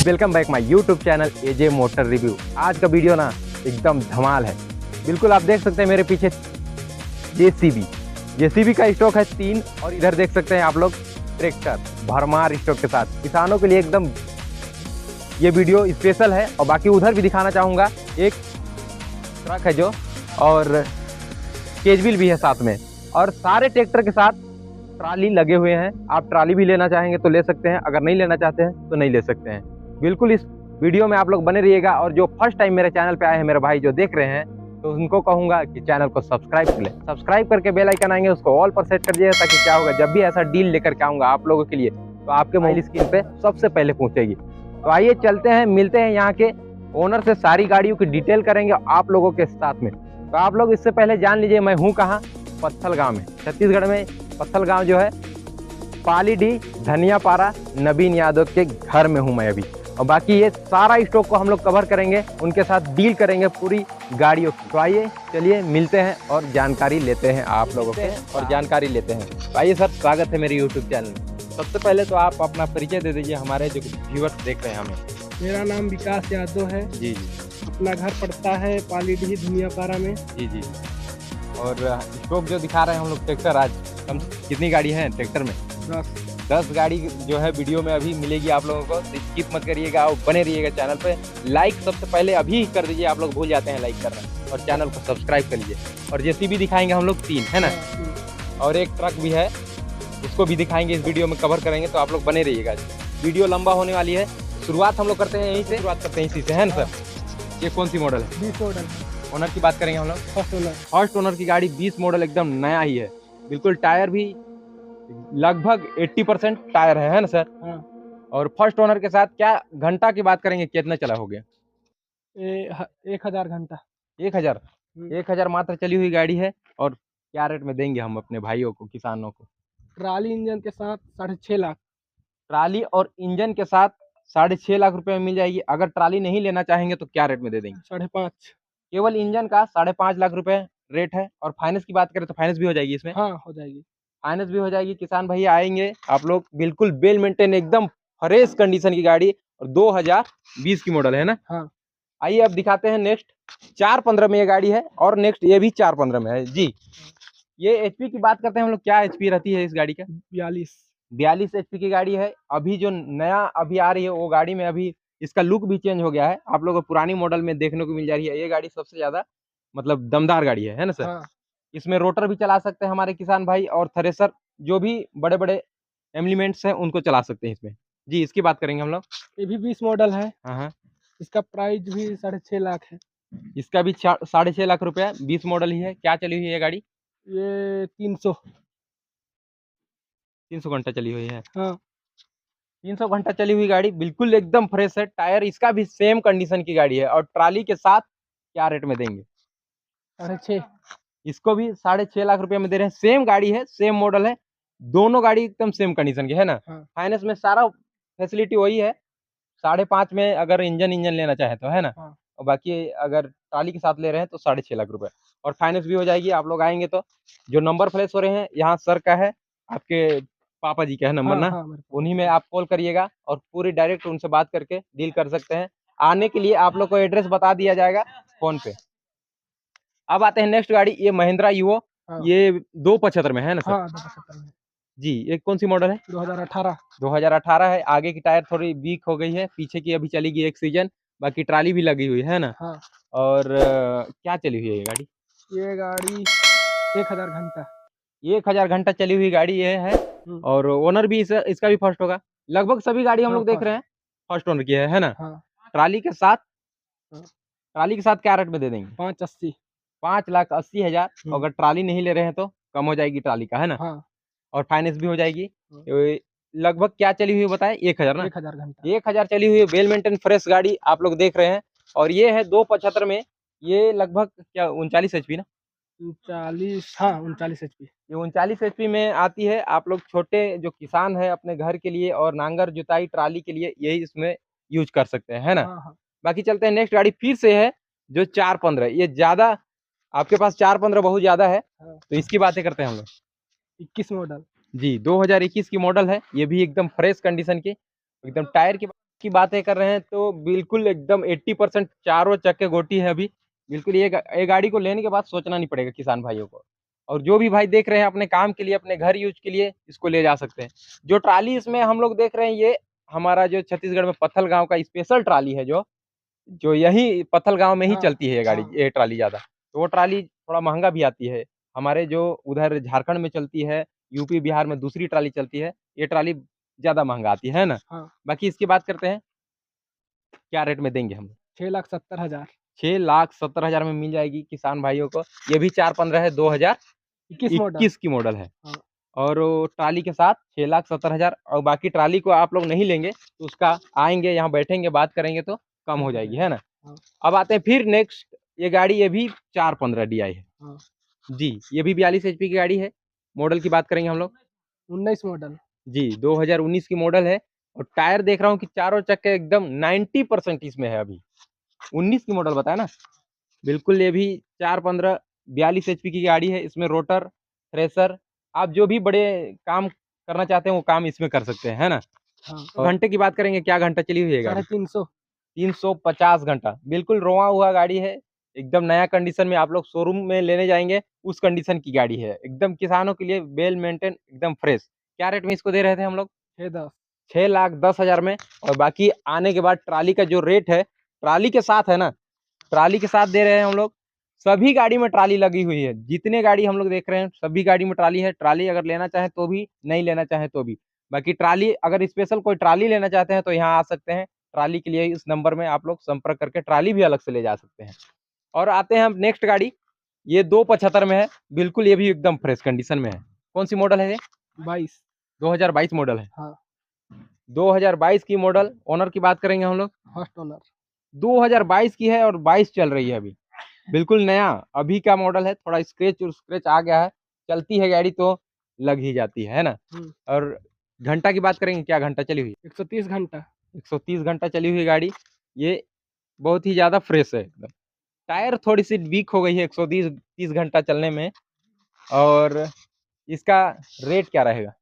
Welcome back my YouTube channel AJ motor review. आज का video ना एकदम धमाल है। बिल्कुल आप देख सकते हैं मेरे पीछे जेसीबी का स्टॉक है 3 और इधर देख सकते हैं आप लोग ट्रैक्टर भरमार स्टॉक के साथ। किसानों के लिए एकदम ये वीडियो स्पेशल है। और बाकी उधर भी दिखाना चाहूँगा, एक ट्रक है जो और केजविल भी है साथ में, और सारे ट्रैक्टर के साथ ट्राली लगे हुए हैं। आप ट्राली भी लेना चाहेंगे तो ले सकते हैं, अगर नहीं लेना चाहते हैं तो नहीं ले सकते हैं। बिल्कुल इस वीडियो में आप लोग बने रहिएगा। और जो फर्स्ट टाइम मेरे चैनल पे आए हैं मेरे भाई जो देख रहे हैं, तो उनको कहूंगा कि चैनल को सब्सक्राइब कर ले। सब्सक्राइब करके बेल आइकन आएंगे उसको ऑल पर सेट कर दिए, ताकि क्या होगा जब भी ऐसा डील लेकर के आऊंगा आप लोगों के लिए तो आपके मोबाइल स्क्रीन पे सबसे पहले पहुंचेगी। तो आइए चलते हैं, मिलते हैं यहाँ के ओनर से, सारी गाड़ियों की डिटेल करेंगे आप लोगों के साथ में। तो आप लोग इससे पहले जान लीजिए मैं हूँ कहाँ, पत्थल गाँव में, छत्तीसगढ़ में। पत्थल गाँव जो है पालीडी धनियापारा नवीन यादव के घर में हूं मैं अभी। और बाकी ये सारा स्टॉक को हम लोग कवर करेंगे, उनके साथ डील करेंगे पूरी गाड़ियों की। तो आइए चलिए मिलते हैं और जानकारी लेते हैं आप लोगों से, और जानकारी लेते हैं। तो आइए सर, स्वागत है मेरे यूट्यूब चैनल में। सबसे पहले तो आप अपना परिचय दे दीजिए हमारे जो व्यूअर्स देख रहे हैं हमें। मेरा नाम विकास यादव है जी। अपना घर पड़ता है पालीडी धनियापारा में। जी। और स्टॉक जो दिखा रहे हैं हम लोग ट्रैक्टर, आज कम कितनी गाड़ी है ट्रैक्टर में? 10 गाड़ी जो है वीडियो में अभी मिलेगी आप लोगों को। स्किप मत करिएगा और बने रहिएगा चैनल पे। लाइक सबसे पहले अभी कर दीजिए, आप लोग भूल जाते हैं लाइक करना, और चैनल को सब्सक्राइब कर लीजिए। और जेसीबी दिखाएंगे हम लोग 3, है ना, और एक ट्रक भी है, उसको भी दिखाएंगे, इस वीडियो में कवर करेंगे। तो आप लोग बने रहिएगा, वीडियो लंबा होने वाली है। शुरुआत हम लोग करते हैं यहीं से, शुरुआत करते हैं इसी से, है ना सर? ये कौन सी मॉडल है? 20 मॉडल। ओनर की बात करेंगे हम लोग। फर्स्ट ओनर की गाड़ी 20 मॉडल, एकदम नया ही है। बिल्कुल टायर भी लगभग 80% टायर है ना सर? हाँ। और फर्स्ट ओनर के साथ क्या घंटा की बात करेंगे, कितना चला हो गया? 1000 घंटा। 1000 मात्र चली हुई गाड़ी है। और क्या रेट में देंगे हम अपने भाइयों को, किसानों को? ट्राली इंजन के साथ 6.5 लाख। ट्राली और इंजन के साथ 6.5 लाख रुपए में मिल जाएगी। अगर ट्राली नहीं लेना चाहेंगे तो क्या रेट में दे देंगे? 5.5। केवल इंजन का 5.5 लाख रुपए रेट है। और फाइनेंस की बात करें तो फाइनेंस भी हो जाएगी इसमें? हाँ, हो जाएगी। फाइनेंस भी हो जाएगी। किसान भैया आएंगे, आप लोग बिल्कुल वेल मेंटेन, एकदम फ्रेश कंडीशन की गाड़ी, और 2020 की मॉडल है ना? हाँ। आइए अब दिखाते हैं नेक्स्ट। 415 में ये गाड़ी है, और नेक्स्ट ये भी 415 में है जी। ये एचपी की बात करते हैं हम लोग, क्या एचपी रहती है इस गाड़ी का? 42 एचपी की गाड़ी है। अभी जो नया अभी आ रही है वो गाड़ी में अभी इसका लुक भी चेंज हो गया है, आप लोगों को पुरानी मॉडल में देखने को मिल जा रही है। ये गाड़ी सबसे ज्यादा मतलब दमदार गाड़ी है ना सर? हाँ। इसमें रोटर भी चला सकते हैं हमारे किसान भाई, और थ्रेसर जो भी बड़े बड़े एलिमेंट्स हैं उनको चला सकते हैं इसमें जी। इसकी बात करेंगे हम लोग। ये भी 20 मॉडल है। हाँ। इसका प्राइस भी 6.5 लाख है। इसका भी 6.5 लाख रुपया, 20 मॉडल ही है। क्या चली हुई है ये गाड़ी? ये 300 घंटा चली हुई है। हाँ। 300 घंटा चली हुई गाड़ी, बिल्कुल एकदम फ्रेश है। टायर इसका भी सेम कंडीशन की गाड़ी है। और ट्राली के साथ क्या रेट में देंगे? 6.5। इसको भी 6.5 लाख रुपए में दे रहे हैं। सेम गाड़ी है, सेम मॉडल है, दोनों गाड़ी एकदम सेम कंडीशन की है ना? हाँ। फाइनेंस में सारा फैसिलिटी वही है। 5.5 में अगर इंजन लेना चाहे तो, है ना? हाँ। और बाकी अगर ट्राली के साथ ले रहे हैं तो 6.5 लाख रुपए, और फाइनेंस भी हो जाएगी। आप लोग आएंगे तो जो नंबर फ्लैश हो रहे हैं यहाँ सर का है, आपके पापा जी का है नंबर ना? उन्हीं में आप कॉल करिएगा और पूरी डायरेक्ट उनसे बात करके डील कर सकते हैं। आने के लिए आप लोग को एड्रेस बता दिया जाएगा फोन पे। अब आते हैं नेक्स्ट गाड़ी, ये महिंद्रा यूओ। हाँ। ये 275 में है ना सर? हाँ, 275 में। जी। ये कौन सी मॉडल है? 2018 है। आगे की टायर थोड़ी वीक हो गई है, पीछे की अभी चलेगी एक सीजन। बाकी ट्राली भी लगी हुई है ना? हाँ। और क्या चली हुई है ये गाड़ी? ये गाड़ी 1000 घंटा। 1000 घंटा चली हुई गाड़ी ये है। और ओनर भी इसका भी फर्स्ट होगा। लगभग सभी गाड़ी हम लोग देख रहे हैं फर्स्ट ओनर की है ना? हाँ। ट्राली के साथ क्या रेट में दे देंगे? 5.80। 5,80,000। अगर ट्राली नहीं ले रहे हैं तो कम हो जाएगी ट्राली का, है ना? हाँ। और फाइनेंस भी हो जाएगी। लगभग क्या चली हुई बताए? 1000 ना? 1000 घंटा। 1000 चली हुई है, वेल मेंटेन फ्रेश गाड़ी आप लोग देख रहे हैं। और ये है 275 में, ये लगभग क्या 39 एचपी ना? 39। हाँ, 39 HP। ये 39 एचपी में आती है। आप लोग छोटे जो किसान है अपने घर के लिए और नांगर जुताई ट्राली के लिए यही इसमें यूज कर सकते हैं, है ना? हाँ। बाकी चलते हैं नेक्स्ट गाड़ी फिर से है जो 415। ये ज्यादा आपके पास 415 बहुत ज्यादा है। तो इसकी बातें करते हैं हम लोग। 21 मॉडल जी, 2021 की मॉडल है। ये भी एकदम फ्रेश कंडीशन की, एकदम टायर की की बातें कर रहे हैं तो बिल्कुल एकदम 80% चारों चक्के गोटी है अभी। बिल्कुल ये गाड़ी को लेने के बाद सोचना नहीं पड़ेगा किसान भाइयों को। और जो भी भाई देख रहे हैं अपने काम के लिए, अपने घर यूज के लिए इसको ले जा सकते हैं। जो ट्राली इसमें हम लोग देख रहे हैं, ये हमारा जो छत्तीसगढ़ में पत्थल गाँव का स्पेशल ट्राली है, जो जो यही पत्थल गाँव में ही हाँ चलती है ये गाड़ी, हाँ ये ट्राली ज़्यादा। तो वो ट्राली थोड़ा महँगा भी आती है। हमारे जो उधर झारखंड में चलती है, यूपी, बिहार में दूसरी ट्राली चलती है, ये ट्राली ज़्यादा महँगा आती है ना? हाँ। बाकी इसकी बात करते हैं, क्या रेट में देंगे हम? 6,70,000। 6,70,000 में मिल जाएगी किसान भाइयों को। ये भी 4-15 है, 21 मॉडल। 2021 की मॉडल है। हाँ और वो ट्राली के साथ 6,70,000। और बाकी ट्राली को आप लोग नहीं लेंगे तो उसका आएँगे, यहाँ बैठेंगे, बात करेंगे तो कम हो जाएगी, है ना? हाँ अब आते हैं फिर नेक्स्ट, ये गाड़ी ये भी 415 DI है। हाँ। जी, ये भी 42 एचपी की गाड़ी है। मॉडल की बात करेंगे हम लोग। 19 मॉडल। जी, 2019 की मॉडल है। और टायर देख रहा हूँ कि चारों चक्के एकदम 90% इसमें है अभी। 19 की मॉडल बताया ना? बिल्कुल ये भी 415 42 एचपी की गाड़ी है। इसमें रोटर, थ्रेशर, आप जो भी बड़े काम करना चाहते हैं वो काम इसमें कर सकते हैं, है ना? हाँ। और घंटे की बात करेंगे, क्या घंटा चली हुई है गाड़ी? 350। 350 घंटा, बिल्कुल रोआ हुआ गाड़ी है। एकदम नया कंडीशन में, आप लोग शोरूम में लेने जाएँगे उस कंडीशन की गाड़ी है। एकदम किसानों के लिए वेल मेंटेन, एकदम फ्रेश। क्या रेट में इसको दे रहे थे हम लोग? 6,10। 6,10,000 में। और बाकी आने के बाद ट्राली का जो रेट है, ट्राली के साथ है ना, ट्राली के साथ दे रहे हैं हम लोग। सभी गाड़ी में ट्राली लगी हुई है। जितने गाड़ी हम लोग देख रहे हैं सभी गाड़ी में ट्राली है। ट्राली अगर लेना चाहें तो भी, नहीं लेना चाहें तो भी। बाकी ट्राली अगर स्पेशल कोई ट्राली लेना चाहते हैं तो यहाँ आ सकते हैं। ट्राली के लिए इस नंबर में आप लोग संपर्क करके ट्राली भी अलग से ले जा सकते हैं। और आते हैं हम नेक्स्ट गाड़ी, ये 275 में है। बिल्कुल ये भी एकदम फ्रेश कंडीशन में है। कौन सी मॉडल है ये? 22। 2022 मॉडल है। हाँ। 2022 की मॉडल। ओनर की बात करेंगे हम लोग। First owner. 2022 की है और 22 चल रही है अभी। बिल्कुल नया अभी का मॉडल है। थोड़ा स्क्रैच आ गया है। चलती है गाड़ी तो लग ही जाती है ना? और घंटा की बात करेंगे, क्या घंटा चली हुई? 130 घंटा। 130 घंटा चली हुई गाड़ी। ये बहुत ही ज़्यादा फ्रेश है एकदम। टायर थोड़ी सी वीक हो गई है 130 घंटा चलने में। और इसका रेट क्या रहेगा?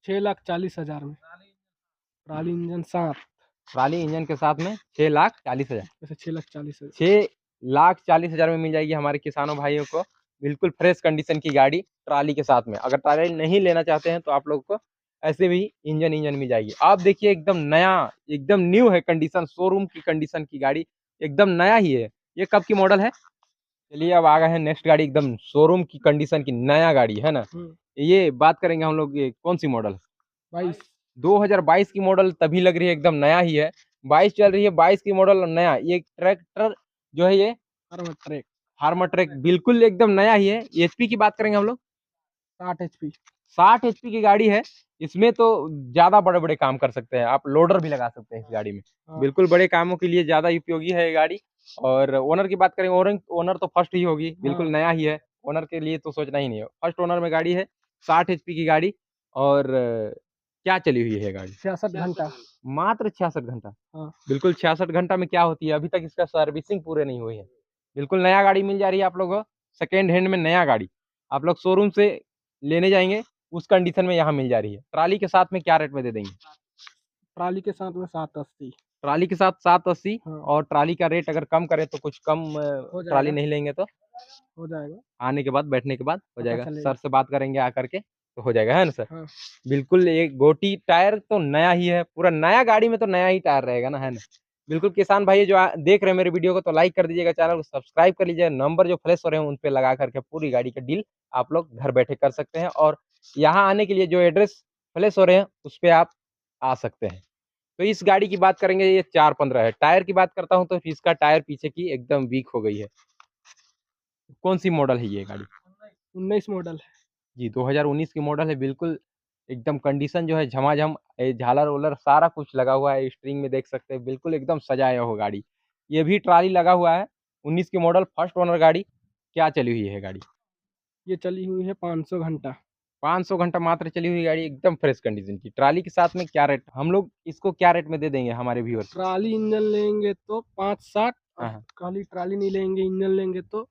6,40,000 में। Trolley engine 7। ट्राली इंजन के साथ में 6,40,000। वैसे 6,40,000। 6,40,000 में मिल जाएगी हमारे किसानों भाइयों को। बिल्कुल फ्रेश कंडीशन की गाड़ी ट्राली के साथ में। अगर ट्राली नहीं लेना चाहते हैं तो आप लोग को ऐसे भी इंजन मिल जाएगी। आप देखिए एकदम नया, एकदम न्यू है कंडीशन, शोरूम की कंडीशन की गाड़ी, एकदम नया ही है। ये कब की मॉडल है? चलिए अब आ गए हैं नेक्स्ट गाड़ी, एकदम शोरूम की कंडीशन की नया गाड़ी है ना? ये बात करेंगे हम लोग, ये कौन सी मॉडल? 22। 2022 की मॉडल तभी लग रही है, एकदम नया ही है। 22 चल रही है, 22 की मॉडल नया। ये ट्रैक्टर जो है, ये फार्मर ट्रैक। फार्मर ट्रैक बिल्कुल एकदम नया ही है। एचपी की बात करेंगे हम लोग। 60 HP। 60 एचपी की गाड़ी है। इसमें तो ज्यादा बड़े बड़े काम कर सकते हैं आप, लोडर भी लगा सकते हैं इस गाड़ी में। हाँ। बिल्कुल बड़े कामों के लिए ज्यादा उपयोगी है ये गाड़ी। और ओनर की बात करेंगे, ओनर तो फर्स्ट ही होगी, बिल्कुल हाँ। नया ही है। ओनर के लिए तो सोचना ही नहीं है। फर्स्ट ओनर में गाड़ी है, 60 एचपी की गाड़ी। और क्या चली हुई है गाड़ी? 66 घंटा। मात्र 66 घंटा। हाँ। बिल्कुल 66 घंटा में क्या होती है, अभी तक इसका सर्विसिंग पूरे नहीं हुई है। बिल्कुल नया गाड़ी मिल जा रही है आप लोगों को, सेकेंड हैंड में नया गाड़ी। आप लोग शोरूम से लेने जाएंगे उस कंडीशन में यहाँ मिल जा रही है। ट्राली के साथ में क्या रेट में दे देंगे? ट्राली के साथ में 780। ट्राली के साथ 780। हाँ। और ट्राली का रेट अगर कम करें तो कुछ कम, हो ट्राली जाएगा। नहीं लेंगे तो हो जाएगा। आने के बाद, बैठने के बाद हो पता जाएगा। चलेगा। सर से बात करेंगे आकर के तो हो जाएगा, है ना सर? हाँ। बिल्कुल एक गोटी टायर तो नया ही है, पूरा नया गाड़ी में तो नया ही टायर रहेगा ना, है ना? बिल्कुल किसान भाई जो देख रहे हैं मेरे वीडियो को, तो लाइक कर दीजिएगा, चैनल को सब्सक्राइब कर लीजिएगा। नंबर जो फ्लैश हो रहे हैं उन पे लगा करके पूरी गाड़ी का डील आप लोग घर बैठे कर सकते हैं। और यहाँ आने के लिए जो एड्रेस फ्लैश हो रहे हैं उस पे आप आ सकते हैं। तो इस गाड़ी की बात करेंगे, ये 415 है। टायर की बात करता हूँ तो इसका टायर पीछे की एकदम वीक हो गई है। कौन सी मॉडल है ये गाड़ी? 19 मॉडल है। जी, 2019 की मॉडल है। बिल्कुल एकदम कंडीशन जो है झमाझम, झालर वोलर सारा कुछ लगा हुआ है। स्ट्रिंग में देख सकते हैं, बिल्कुल एकदम सजाया हो गाड़ी। ये भी ट्राली लगा हुआ है। 19 की मॉडल, फर्स्ट ओनर गाड़ी। क्या चली हुई है गाड़ी? ये चली हुई है 500 घंटा। 500 घंटा मात्र चली हुई गाड़ी, एकदम फ्रेश कंडीशन की। ट्राली के साथ में क्या रेट, हम लोग इसको क्या रेट में दे देंगे हमारे व्यूअर्स? ट्राली इंजन लेंगे तो 560। हाँ और हाँ, खाली ट्राली नहीं लेंगे, इंजन लेंगे तो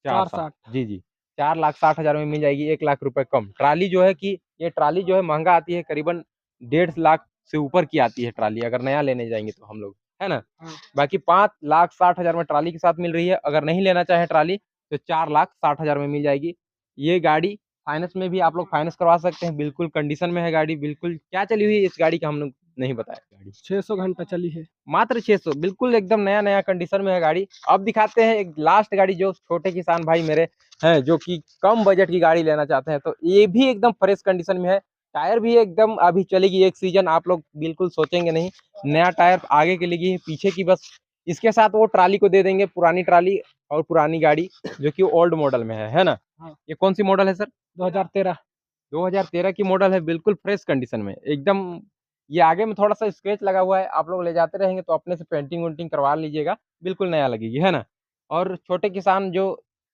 460। 460। जी जी, 4,60,000 में मिल जाएगी, 1 लाख रुपए कम। ट्राली जो है कि ये ट्राली जो है महंगा आती है, करीबन 1.5 लाख से ऊपर की आती है ट्राली, अगर नया लेने जाएंगे तो हम लोग, है ना। हाँ। बाकी 5,60,000 में ट्राली के साथ मिल रही है। अगर नहीं लेना चाहे ट्राली तो 4,60,000 में मिल जाएगी। ये गाड़ी फाइनेंस में भी आप लोग फाइनेंस करवा सकते हैं, बिल्कुल कंडीशन में है गाड़ी। बिल्कुल क्या चली हुई है इस गाड़ी का हम लोग नहीं बताया। गाड़ी 600 घंटा चली है। मात्र 600, बिल्कुल एकदम नया नया कंडीशन में है गाड़ी। अब दिखाते हैं एक लास्ट गाड़ी जो छोटे किसान भाई मेरे हैं जो कि कम बजट की गाड़ी लेना चाहते हैं, तो ये भी एकदम फ्रेश कंडीशन में है। टायर भी एकदम अभी चलेगी एक सीजन, आप लोग बिल्कुल सोचेंगे नहीं। नया टायर आगे के लगी है, पीछे की बस इसके साथ वो ट्राली को दे देंगे, पुरानी ट्राली और पुरानी गाड़ी जो कि ओल्ड मॉडल में है ना। हाँ। ये कौन सी मॉडल है सर? 2013। 2013 की मॉडल है, बिल्कुल फ्रेश कंडीशन में एकदम। ये आगे में थोड़ा सा स्क्रैच लगा हुआ है, आप लोग ले जाते रहेंगे तो अपने से पेंटिंग वेंटिंग करवा लीजिएगा, बिल्कुल नया लगेगी, है ना। और छोटे किसान जो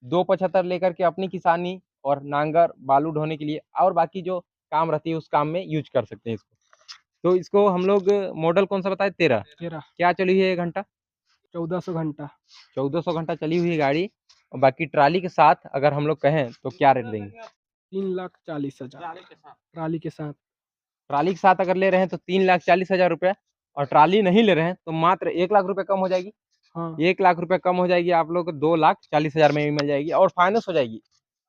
275 लेकर के अपनी किसानी और नांगर बालू ढोने के लिए और बाकी जो काम रहती है उस काम में यूज कर सकते हैं इसको। तो इसको हम लोग मॉडल कौन सा बताए? 13। 13। क्या चली हुई है ये घंटा? 1400 घंटा। 1400 घंटा चली हुई है गाड़ी। और बाकी ट्राली के साथ अगर हम लोग कहें तो क्या रेट देंगे? 3,40,000 ट्राली के साथ। ट्राली के साथ अगर ले रहे हैं तो 3,40,000 रुपये, और ट्राली नहीं ले रहे हैं तो मात्र 1,00,000 रुपये कम हो जाएगी। हाँ। 1,00,000 रुपये कम हो जाएगी, आप लोग को 2,40,000 में भी मिल जाएगी और फाइनेंस हो जाएगी।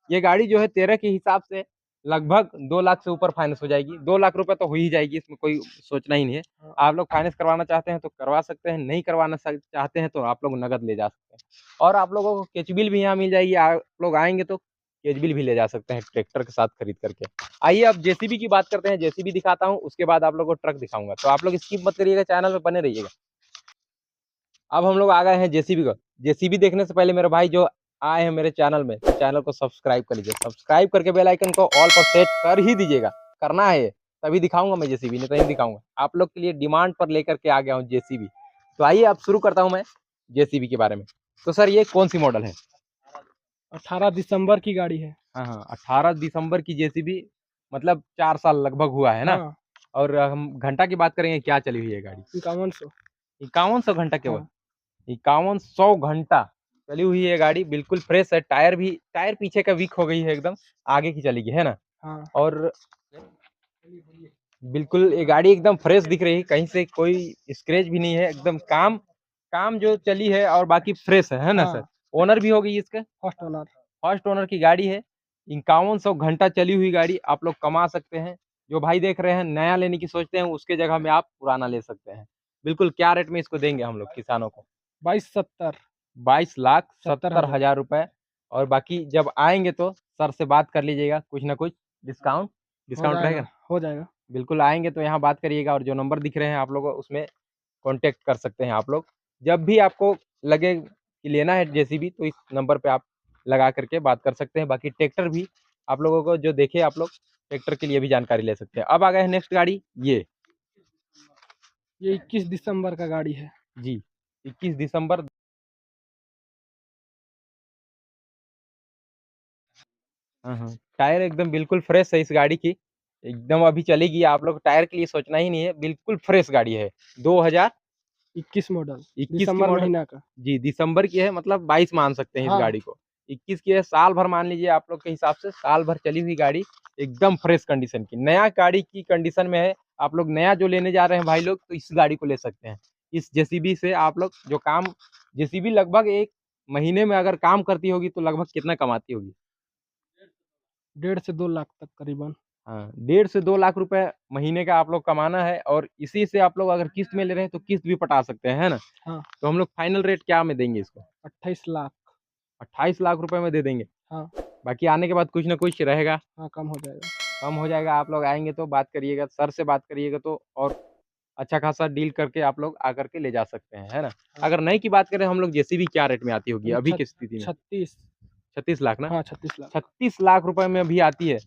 ये गाड़ी जो है 13 के हिसाब से लगभग 2,00,000 से ऊपर फाइनेंस हो जाएगी। 2,00,000 रुपये तो हो ही जाएगी, इसमें कोई सोचना ही नहीं है। हाँ। आप लोग फाइनेंस करवाना चाहते हैं तो करवा सकते हैं, नहीं करवाना चाहते हैं तो आप लोग नगद ले जा सकते हैं। और आप लोगों को कैच बिल भी यहाँ मिल जाएगी, आप लोग आएंगे तो कैच बिल भी ले जा सकते हैं ट्रैक्टर के साथ खरीद करके। आइए अब जेसीबी की बात करते हैं, जेसीबी दिखाता हूँ, उसके बाद आप लोग को ट्रक दिखाऊंगा, तो आप लोग स्किप मत करिएगा, चैनल पे बने रहिएगा। अब हम लोग आ गए हैं जेसीबी को। जेसीबी देखने से पहले मेरे भाई जो आए हैं मेरे चैनल में, तो चैनल को सब्सक्राइब कर लीजिए, सब्सक्राइब करके बेल आइकन को ऑल पर सेट कर ही दीजिएगा, करना है तभी दिखाऊंगा मैं जेसीबी, नहीं तो नहीं दिखाऊंगा। आप लोग के लिए डिमांड पर लेकर के आ गया हूँ जेसीबी। तो आइए अब शुरू करता हूँ मैं जेसीबी के बारे में। तो सर ये कौन सी मॉडल है? 18 दिसंबर की गाड़ी है। हाँ हाँ, 18 दिसंबर की जेसीबी, मतलब 4 साल लगभग हुआ है ना। हाँ। और हम घंटा की बात करेंगे, क्या चली हुई है गाड़ी? 5100। 5100 घंटा केवल। हाँ। 5100 घंटा चली हुई है गाड़ी, बिल्कुल फ्रेश है। टायर भी, टायर पीछे का वीक हो गई है एकदम, आगे की चलेगी, है ना। हाँ। और बिल्कुल ये गाड़ी एकदम फ्रेश दिख रही है, कहीं से कोई स्क्रैच भी नहीं है, एकदम काम काम जो चली है और बाकी फ्रेश है ना सर। हाँ। ओनर भी हो गई इसके, फर्स्ट ओनर। फर्स्ट ओनर की गाड़ी है। 5100 घंटा चली हुई गाड़ी आप लोग कमा सकते हैं। जो भाई देख रहे हैं नया लेने की सोचते हैं, उसके जगह में आप पुराना ले सकते हैं। बिल्कुल क्या रेट में इसको देंगे हम लोग किसानों को? 2270। 22,70,000 रुपए। और बाकी जब आएंगे तो सर से बात कर लीजिएगा, कुछ ना कुछ डिस्काउंट हो डिस्काउंट रहेगा। जाएगा, हो जाएगा। बिल्कुल आएंगे तो यहाँ बात करिएगा, और जो नंबर दिख रहे हैं आप लोगों को उसमें कांटेक्ट कर सकते हैं आप लोग। जब भी आपको लगे कि लेना है जेसीबी तो इस नंबर पे आप लगा करके बात कर सकते हैं। बाकी ट्रैक्टर भी आप लोगों को जो देखे, आप लोग ट्रैक्टर के लिए भी जानकारी ले सकते हैं। अब आ गए हैं नेक्स्ट गाड़ी, ये 21 दिसंबर का गाड़ी है। जी 21 दिसंबर। हाँ हाँ, टायर एकदम बिल्कुल फ्रेश है इस गाड़ी की, एकदम अभी चलेगी, आप लोग टायर के लिए सोचना ही नहीं है, बिल्कुल फ्रेश गाड़ी है। 21 मॉडल। 2021 की दिसंबर मॉडल। महीना का। जी दिसंबर की है, मतलब 22 मान सकते हैं इस हाँ। गाड़ी को। 21 की है, साल भर मान लीजिए आप लोग के हिसाब से, साल भर चली हुई गाड़ी, एकदम फ्रेश कंडीशन की, नया गाड़ी की कंडीशन में है। आप लोग नया जो लेने जा रहे हैं भाई लोग, तो इस गाड़ी को ले सकते हैं। इस जेसीबी से आप लोग जो काम, जेसीबी लगभग एक महीने में अगर काम करती होगी तो लगभग कितना कमाती होगी? 1.5 से 2 लाख तक करीबन। हाँ, 1.5 से 2 लाख रुपए महीने का आप लोग कमाना है, और इसी से आप लोग अगर किस्त में ले रहे हैं तो किस्त भी पटा सकते हैं, है ना। हाँ। तो हम लोग फाइनल रेट क्या में देंगे इसको? 28 लाख। 28 लाख रुपए में दे देंगे। हाँ। बाकी आने के बाद कुछ ना कुछ रहेगा, हाँ, कम हो जाएगा। कम हो जाएगा। आप लोग आएंगे तो बात करिएगा, सर से बात करिएगा तो और अच्छा खासा डील करके आप लोग आकर के ले जा सकते हैं, है ना। हाँ। अगर नई की बात करें हम लोग, जेसीबी क्या रेट में आती होगी अभी की स्थिति में? 36। 36 लाख ना। हाँ, 36 लाख। 36 लाख रुपए में अभी आती है।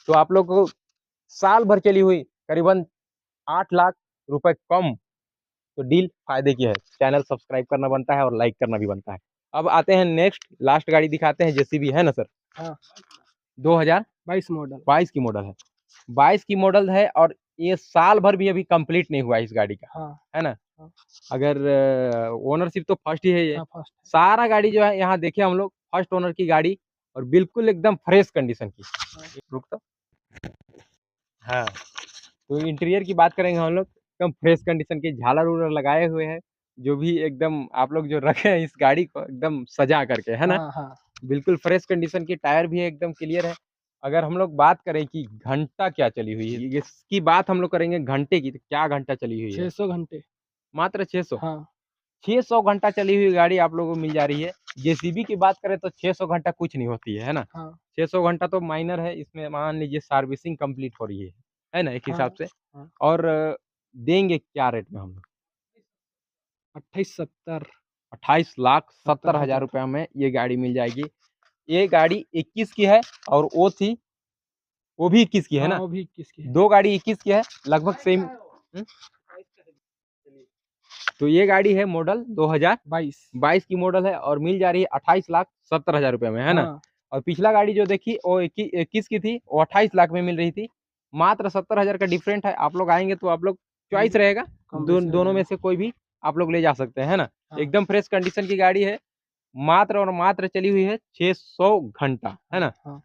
तो आप लोग को साल भर चली हुई करीबन 8 लाख रुपए कम, तो डील फायदे की है। चैनल सब्सक्राइब करना बनता है और लाइक करना भी बनता है। अब आते हैं नेक्स्ट लास्ट गाड़ी दिखाते हैं, जेसीबी, है ना सर। हाँ। 2022 22 की मॉडल है। 22 की मॉडल है, और ये साल भर भी अभी कंप्लीट नहीं हुआ है इस गाड़ी का, हाँ। है ना। हाँ। अगर ओनरशिप तो फर्स्ट ही है ये। हाँ, फर्स्ट। सारा गाड़ी जो है यहाँ देखे हम लोग फर्स्ट ओनर की गाड़ी, और बिल्कुल एकदम फ्रेश कंडीशन की। रुक तो, हाँ तो इंटीरियर की बात करेंगे हम लोग, एकदम फ्रेश कंडीशन की झालर उलर लगाए हुए हैं, जो भी एकदम आप लोग जो रखे हैं इस गाड़ी को एकदम सजा करके, है ना। हाँ हाँ। बिल्कुल फ्रेश कंडीशन की, टायर भी है एकदम क्लियर है। अगर हम लोग बात करें कि घंटा क्या चली हुई है, इसकी बात हम लोग करेंगे घंटे की, तो क्या घंटा चली हुई है? 600 घंटे। मात्र 600। हाँ 600 घंटा चली हुई गाड़ी आप लोगों को मिल जा रही है। जेसीबी की बात करें तो 600 घंटा कुछ नहीं होती है ना। हाँ 600 घंटा तो माइनर है, इसमें मान लीजिए सर्विसिंग कंप्लीट हो रही है ना, एक हाँ हिसाब से। हाँ। और देंगे क्या रेट में हम लोग? 2870। 28,70,000 रुपया में ये गाड़ी मिल जाएगी। ये गाड़ी 21 की है और वो थी, वो भी 21 की है हाँ ना। वो भी 21 की है। दो गाड़ी 21 की है, लगभग सेम। तो ये गाड़ी है मॉडल 2022 की मॉडल है और मिल जा रही है 28,70,000 रुपये में, है ना। हाँ और पिछला गाड़ी जो देखी वो 21 की थी, वो 28 लाख में मिल रही थी। मात्र 70,000 का डिफरेंट है। आप लोग आएंगे तो आप लोग चॉइस रहेगा, कम बेसी हो दोनों में जाएगा। से कोई भी आप लोग ले जा सकते हैं, है ना। हाँ एकदम फ्रेश कंडीशन की गाड़ी है, मात्र और मात्र चली हुई है 600 घंटा, है ना। हाँ।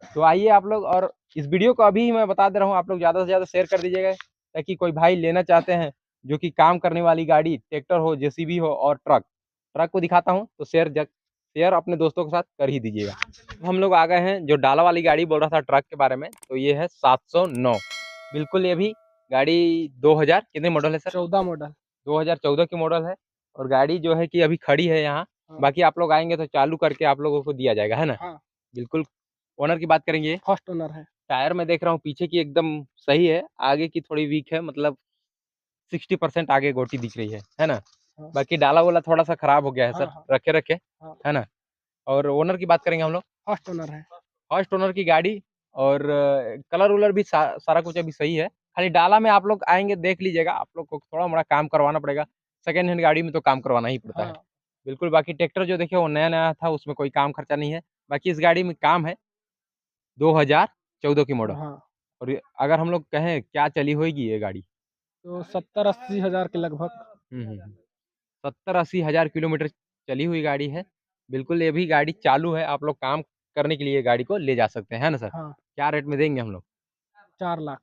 तो आइए आप लोग, और इस वीडियो को अभी मैं बता दे रहा हूँ, आप लोग ज़्यादा से ज़्यादा शेयर कर दीजिएगा, ताकि कोई भाई लेना चाहते हैं जो कि काम करने वाली गाड़ी, ट्रैक्टर हो, जेसीबी हो और ट्रक। ट्रक को दिखाता हूँ तो शेयर अपने दोस्तों के साथ कर ही दीजिएगा। हम लोग आ गए हैं जो डाला वाली गाड़ी बोल रहा था ट्रक के बारे में, तो ये है 709। बिल्कुल ये भी गाड़ी 2000 कितने मॉडल है सर? 14 मॉडल। 2014 की मॉडल है। और गाड़ी जो है कि अभी खड़ी है यहाँ। हाँ बाकी आप लोग आएंगे तो चालू करके आप लोगों को दिया जाएगा, है ना। हाँ। बिल्कुल। ओनर की बात करेंगे, फर्स्ट ओनर है। टायर में देख रहा हूँ पीछे की एकदम सही है, आगे की थोड़ी वीक है, मतलब 60% आगे गोटी दिख रही है ना। हाँ बाकी डाला वाला थोड़ा सा खराब हो गया है हाँ सर, हाँ रखे रखे, हाँ। है ना। और ओनर की बात करेंगे हम लोग, फर्स्ट ओनर है। फर्स्ट ओनर की गाड़ी। और कलर उलर भी सारा कुछ अभी सही है। खाली डाला में आप लोग आएंगे देख लीजिएगा, आप लोग को थोड़ा मोड़ा काम करवाना पड़ेगा। सेकेंड हैंड गाड़ी में तो काम करवाना ही पड़ता है। हाँ बिल्कुल। बाकी ट्रैक्टर जो देखिए वो नया नया था, उसमें कोई काम खर्चा नहीं है। बाकी इस गाड़ी में काम है, 2014 की मॉडल। हाँ। और अगर हम लोग कहें क्या चली होगी ये गाड़ी, तो 70-80 हजार के लगभग। 70-80 हज़ार किलोमीटर चली हुई गाड़ी है। बिल्कुल ये भी गाड़ी चालू है, आप लोग काम करने के लिए गाड़ी को ले जा सकते हैं, है ना सर। हाँ क्या रेट में देंगे हम लोग? 4 लाख।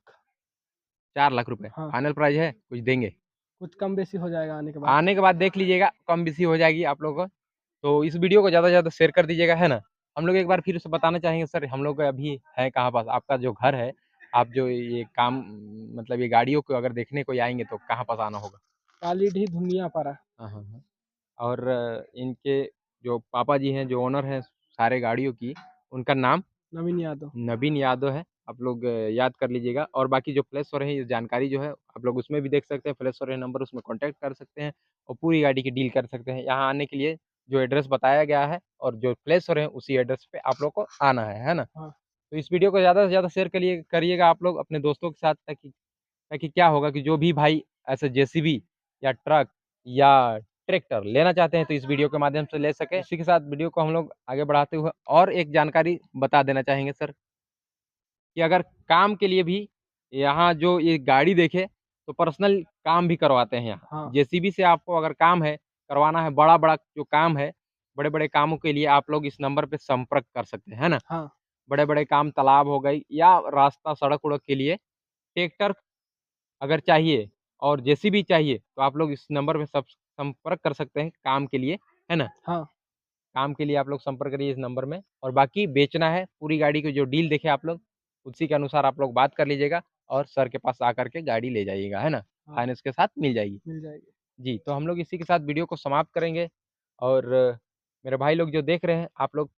4 लाख रुपए हाँ फाइनल प्राइस है, कुछ देंगे? कुछ कम बेसी हो जाएगा आने के बाद। आने के बाद देख लीजिएगा, कम बेसी हो जाएगी आप लोगों को। तो इस वीडियो को ज़्यादा से ज़्यादा शेयर कर दीजिएगा, है ना। हम लोग एक बार फिर से बताना चाहेंगे सर, हम लोग अभी है कहाँ पास, आपका जो घर है, आप जो ये काम, मतलब ये गाड़ियों को अगर देखने को आएंगे तो कहाँ पास आना होगा? पालीडीह धुनियापाड़ा। हाँ हाँ हाँ। और इनके जो पापा जी हैं, जो ओनर हैं सारे गाड़ियों की, उनका नाम नवीन यादव। नवीन यादव है। आप लोग याद कर लीजिएगा। और बाकी जो प्ले स्टोर है, ये जानकारी जो है आप लोग उसमें भी देख सकते हैं, प्ले स्टोर है नंबर, उसमें कांटेक्ट कर सकते हैं और पूरी गाड़ी की डील कर सकते हैं। यहाँ आने के लिए जो एड्रेस बताया गया है और जो प्ले स्टोर है उसी एड्रेस पे आप लोग को आना है ना। हाँ तो इस वीडियो को ज़्यादा से ज़्यादा शेयर करिएगा आप लोग अपने दोस्तों के साथ, ताकि ताकि क्या होगा कि जो भी भाई ऐसे जेसीबी या ट्रक या ट्रैक्टर लेना चाहते हैं तो इस वीडियो के माध्यम से ले सके। इसी के साथ वीडियो को हम लोग आगे बढ़ाते हुए और एक जानकारी बता देना चाहेंगे सर, कि अगर काम के लिए भी यहाँ जो ये गाड़ी देखे तो पर्सनल काम भी करवाते हैं यहाँ। हाँ जेसीबी से आपको अगर काम है करवाना है, बड़ा बड़ा जो काम है, बड़े बड़े कामों के लिए आप लोग इस नंबर पे संपर्क कर सकते हैं, है ना। हाँ बड़े बड़े काम, तालाब हो गई या रास्ता सड़क उड़क के लिए ट्रैक्टर अगर चाहिए और जेसीबी चाहिए तो आप लोग इस नंबर पे सब संपर्क कर सकते हैं काम के लिए, है ना। हाँ काम के लिए आप लोग संपर्क करिए इस नंबर में। और बाकी बेचना है पूरी गाड़ी की जो डील देखे आप लोग, उसी के अनुसार आप लोग बात कर लीजिएगा और सर के पास आकर के गाड़ी ले जाइएगा, है ना। हाँ फाइनेंस के साथ मिल जाएगी। मिल जाएगी। जी, तो हम लोग इसी के साथ वीडियो को समाप्त करेंगे। और मेरे भाई लोग जो देख रहे हैं, आप लोग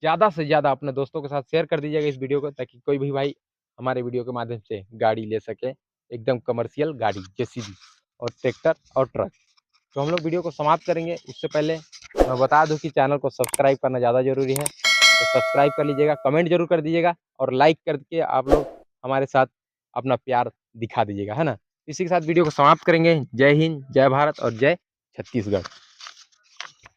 ज़्यादा से ज़्यादा अपने दोस्तों के साथ शेयर कर दीजिएगा इस वीडियो को, ताकि कोई भी भाई हमारे वीडियो के माध्यम से गाड़ी ले सके, एकदम कमर्शियल गाड़ी, जेसीबी और ट्रैक्टर और ट्रक। तो हम लोग वीडियो को समाप्त करेंगे, उससे पहले मैं बता दूं कि चैनल को सब्सक्राइब करना ज़्यादा ज़रूरी है, तो सब्सक्राइब कर लीजिएगा, कमेंट जरूर कर दीजिएगा और लाइक करके आप लोग हमारे साथ अपना प्यार दिखा दीजिएगा, है ना। इसी के साथ वीडियो को समाप्त करेंगे। जय हिंद, जय भारत और जय छत्तीसगढ़।